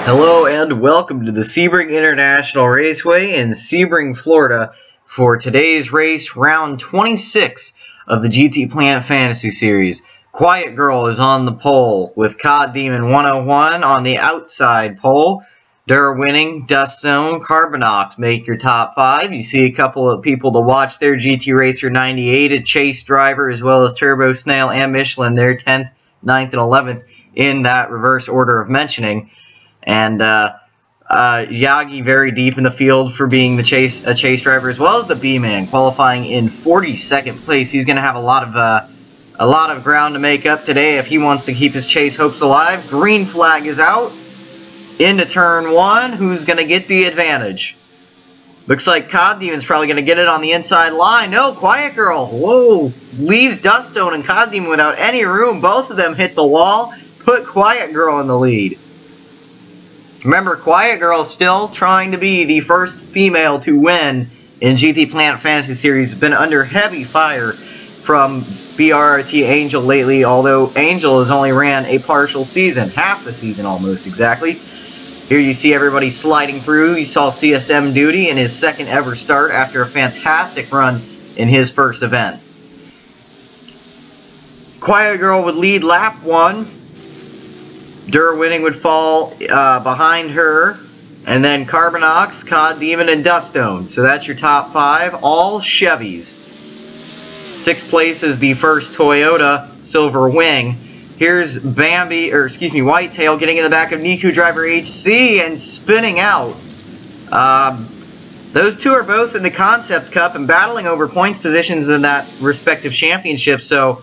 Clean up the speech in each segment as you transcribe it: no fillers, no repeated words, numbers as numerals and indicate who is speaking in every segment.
Speaker 1: Hello and welcome to the Sebring International Raceway in Sebring, Florida for today's race, round 26 of the GT Planet Fantasy Series. Quiet Girl is on the pole with Cod Demon 101 on the outside pole. They're winning. Dust Zone, Carbonox make your top 5. You see a couple of people to watch there. GT Racer 98, a Chase driver, as well as Turbo Snail and Michelin. They're 10th, 9th, and 11th in that reverse order of mentioning. And Yagi very deep in the field for being a chase driver, as well as the B-Man qualifying in 42nd place. He's going to have a lot of ground to make up today if he wants to keep his chase hopes alive. Green flag is out into turn 1. Who's going to get the advantage? Looks like Cod Demon's probably going to get it on the inside line. No, Quiet Girl, whoa, leaves Dust Zone and Cod Demon without any room. Both of them hit the wall, put Quiet Girl in the lead. Remember, Quiet Girl still trying to be the first female to win in GT Planet Fantasy Series. Been under heavy fire from BRRT Angel lately, although Angel has only ran a partial season, half the season almost exactly. Here you see everybody sliding through. You saw CSM Duty in his second ever start after a fantastic run in his first event. Quiet Girl would lead lap 1. Dur Winning would fall behind her, and then Carbonox, Cod Demon, and Dust Zone. So that's your top 5, all Chevys. 6th place is the first Toyota Silver Wing. Here's Whitetail getting in the back of Niku Driver HC and spinning out. Those two are both in the Concept Cup and battling over points positions in that respective championship, so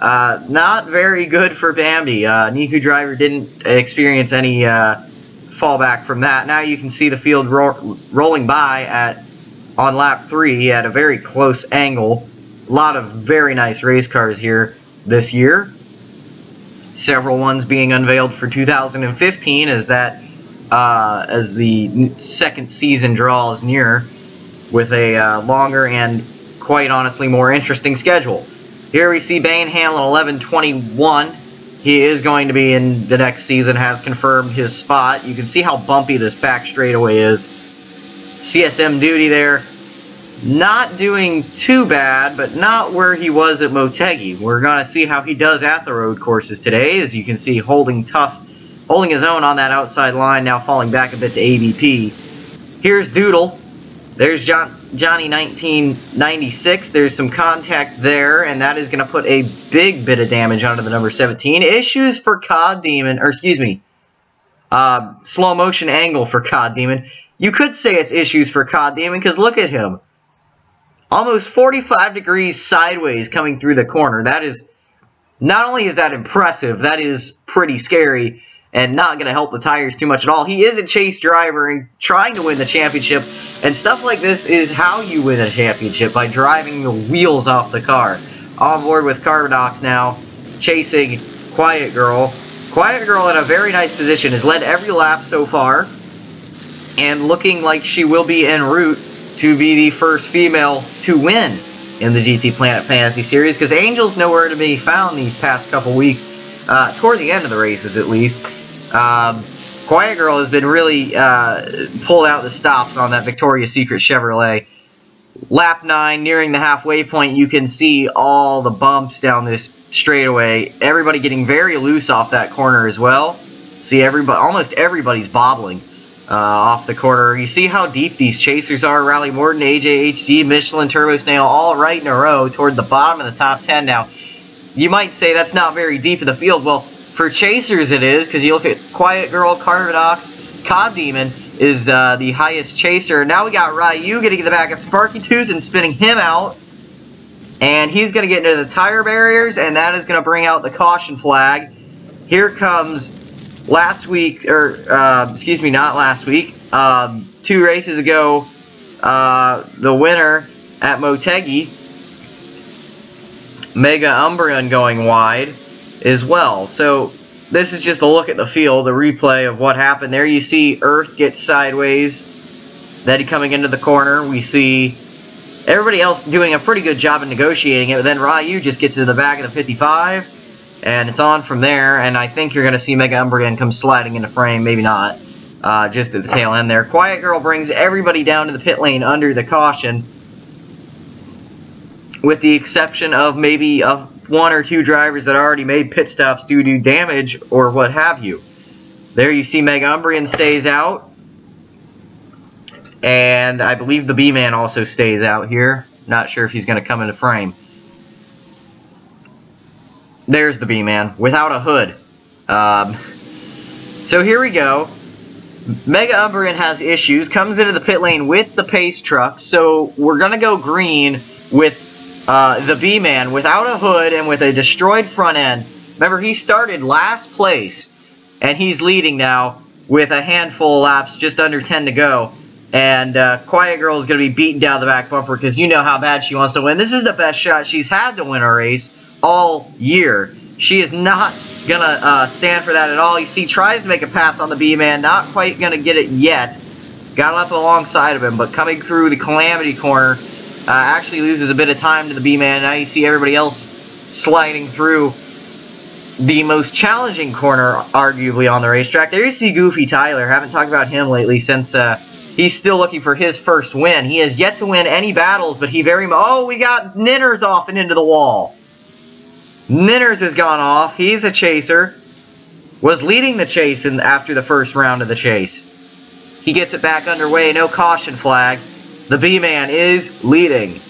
Speaker 1: not very good for Bambi. Niku Driver didn't experience any fallback from that. Now you can see the field rolling by on lap 3 at a very close angle. A lot of very nice race cars here this year. Several ones being unveiled for 2015 as the second season draws near, with a longer and quite honestly more interesting schedule. Here we see Bane Hamlin 1121. He is going to be in the next season, has confirmed his spot. You can see how bumpy this back straightaway is. CSM Duty there, not doing too bad, but not where he was at Motegi. We're going to see how he does at the road courses today. As you can see, holding his own on that outside line, now falling back a bit to AVP. Here's Doodle. There's Johnny 1996. There's some contact there, and that is going to put a big bit of damage onto the number 17. Issues for Cod Demon, or excuse me, slow motion angle for Cod Demon. You could say it's issues for Cod Demon, because look at him. Almost 45 degrees sideways coming through the corner. That is, not only is that impressive, that is pretty scary and not going to help the tires too much at all. He is a chase driver and trying to win the championship, and stuff like this is how you win a championship, by driving the wheels off the car. On board with Carbonox now, chasing Quiet Girl. Quiet Girl in a very nice position, has led every lap so far, and looking like she will be en route to be the first female to win in the GT Planet Fantasy Series, because Angel's nowhere to be found these past couple weeks, toward the end of the races at least. Quiet Girl has been really pulled out the stops on that Victoria's Secret Chevrolet. Lap 9, nearing the halfway point, you can see all the bumps down this straightaway. Everybody getting very loose off that corner as well. See, almost everybody's bobbling off the corner. You see how deep these chasers are. Rally Morton, AJHD, Michelin, Turbo Snail, all right in a row toward the bottom of the top 10 now. You might say that's not very deep in the field. Well, for chasers it is, because you look at Quiet Girl, Carbonox, Cod Demon is the highest chaser. Now we got Ryu getting in the back of Sparky Tooth and spinning him out. And he's going to get into the tire barriers, and that is going to bring out the caution flag. Here comes not last week, 2 races ago, the winner at Motegi, Mega Umbreon, going wide as well. So this is just a look at the field, a replay of what happened there. You see Earth get sideways, then coming into the corner. We see everybody else doing a pretty good job of negotiating it, but then Ryu just gets into the back of the 55, and it's on from there, and I think you're going to see Mega Umbreon come sliding into frame, maybe not. just at the tail end there. Quiet Girl brings everybody down to the pit lane under the caution, with the exception of maybe one or two drivers that already made pit stops due to damage or what have you. There you see Mega Umbrian stays out, and I believe the B-Man also stays out here. Not sure if he's going to come into frame. There's the B-Man without a hood. So here we go. Mega Umbrian has issues, comes into the pit lane with the pace truck, so we're going to go green with the B-Man without a hood and with a destroyed front end. Remember, he started last place, and he's leading now with a handful of laps, just under 10 to go. And Quiet Girl is going to be beaten down the back bumper because you know how bad she wants to win. This is the best shot she's had to win a race all year. She is not going to stand for that at all. You see, tries to make a pass on the B-Man. Not quite going to get it yet. Got up alongside of him, but coming through the Calamity corner, actually loses a bit of time to the B-Man. Now you see everybody else sliding through the most challenging corner, arguably, on the racetrack. There you see Goofy Tyler. Haven't talked about him lately since he's still looking for his first win. He has yet to win any battles, but he very much... Oh, we got Ninners off and into the wall. Ninners has gone off. He's a chaser. Was leading the chase after the first round of the chase. He gets it back underway. No caution flag. The B-Man is leading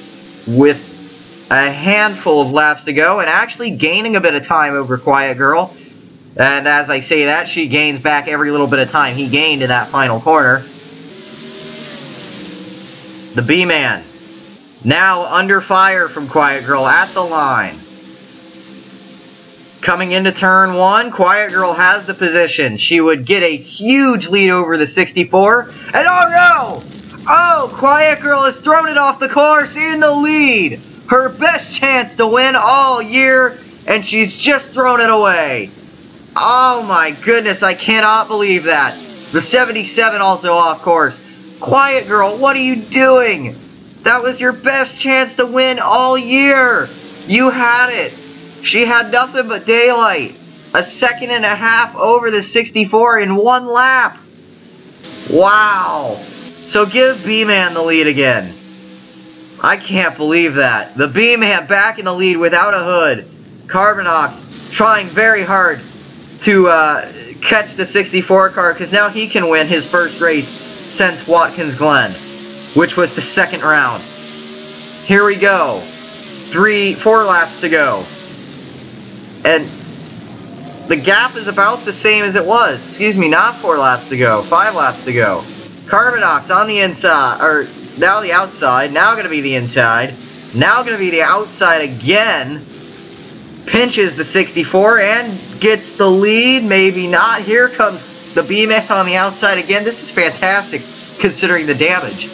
Speaker 1: with a handful of laps to go and actually gaining a bit of time over Quiet Girl. And as I say that, she gains back every little bit of time he gained in that final corner. The B-Man now under fire from Quiet Girl at the line. Coming into turn 1, Quiet Girl has the position. She would get a huge lead over the 64. And oh no! Oh, Quiet Girl has thrown it off the course in the lead. Her best chance to win all year, and she's just thrown it away. Oh my goodness, I cannot believe that. The 77 also off course. Quiet Girl, what are you doing? That was your best chance to win all year. You had it. She had nothing but daylight. A second and a half over the 64 in one lap. Wow. So give B-Man the lead again. I can't believe that. The B-Man back in the lead without a hood. Carbonox trying very hard to catch the 64 car because now he can win his first race since Watkins Glen, which was the second round. Here we go. 4 laps to go. And the gap is about the same as it was. Excuse me, not 4 laps to go. 5 laps to go. Carbonox on the inside, or now the outside, now going to be the inside, now going to be the outside again. Pinches the 64 and gets the lead, maybe not. Here comes the B-Man on the outside again. This is fantastic considering the damage.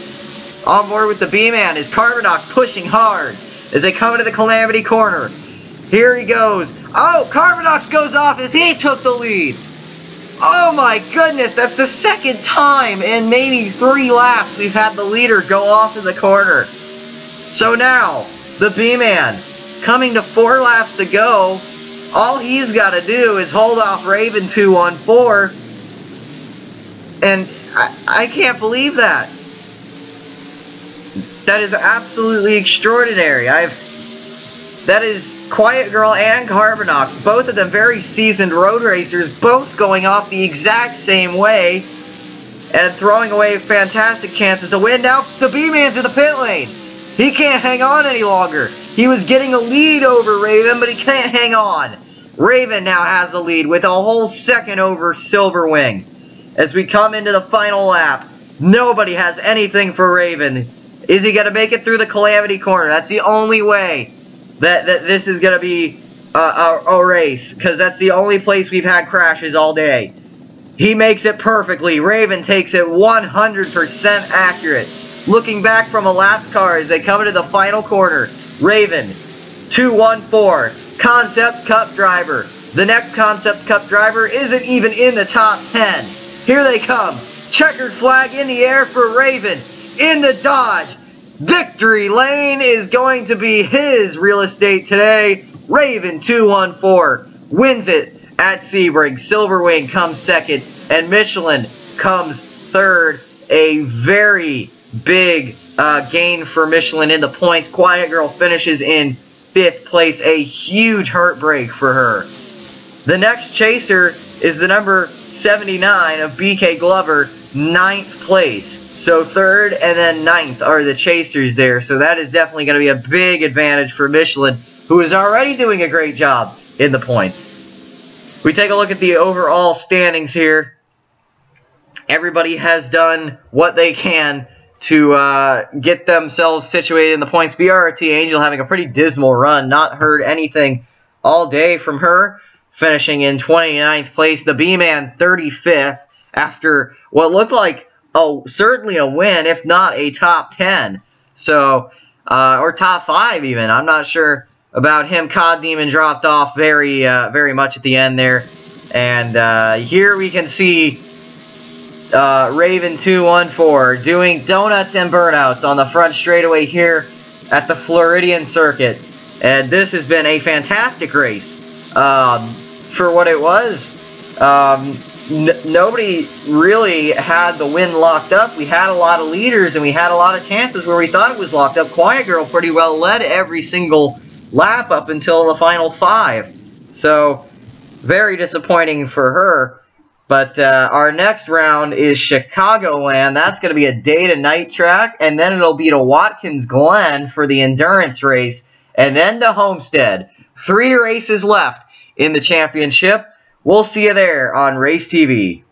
Speaker 1: On board with the B-Man is Carbonox pushing hard as they come into the Calamity corner. Here he goes. Oh, Carbonox goes off as he took the lead. Oh my goodness, that's the second time in maybe 3 laps we've had the leader go off in the corner. So now, the B-Man, coming to 4 laps to go, all he's got to do is hold off Raven 214. And I can't believe that. That is absolutely extraordinary. That is Quiet Girl and Carbonox, both of them very seasoned road racers, both going off the exact same way and throwing away fantastic chances to win. Now the B-Man's in the pit lane. He can't hang on any longer. He was getting a lead over Raven, but he can't hang on. Raven now has the lead with a whole second over Silverwing. As we come into the final lap, nobody has anything for Raven. Is he going to make it through the Calamity corner? That's the only way that this is going to be a race, because that's the only place we've had crashes all day. He makes it perfectly. Raven takes it 100% accurate. Looking back from a lap car as they come into the final corner. Raven, 214, Concept Cup driver. The next Concept Cup driver isn't even in the top 10. Here they come. Checkered flag in the air for Raven. In the Dodge. Victory lane is going to be his real estate today. Raven 214 wins it at Sebring. Silverwing comes second, and Michelin comes third. A very big gain for Michelin in the points. Quiet Girl finishes in 5th place. A huge heartbreak for her. The next chaser is the number 79 of BK Glover, 9th place. So 3rd and then 9th are the chasers there. So that is definitely going to be a big advantage for Michelin, who is already doing a great job in the points. We take a look at the overall standings here. Everybody has done what they can to get themselves situated in the points. BRT Angel having a pretty dismal run. Not heard anything all day from her. Finishing in 29th place. The B-Man 35th after what looked like certainly a win, if not a top 10. So, or top 5 even. I'm not sure about him. Cod Demon dropped off very much at the end there. And here we can see Raven 214 doing donuts and burnouts on the front straightaway here at the Floridian Circuit. And this has been a fantastic race for what it was. Nobody really had the win locked up. We had a lot of leaders and we had a lot of chances where we thought it was locked up. Quiet Girl pretty well led every single lap up until the final 5. So, very disappointing for her. But our next round is Chicagoland. That's going to be a day to night track. And then it'll be to Watkins Glen for the endurance race. And then to Homestead. 3 races left in the championship. We'll see you there on Race TV.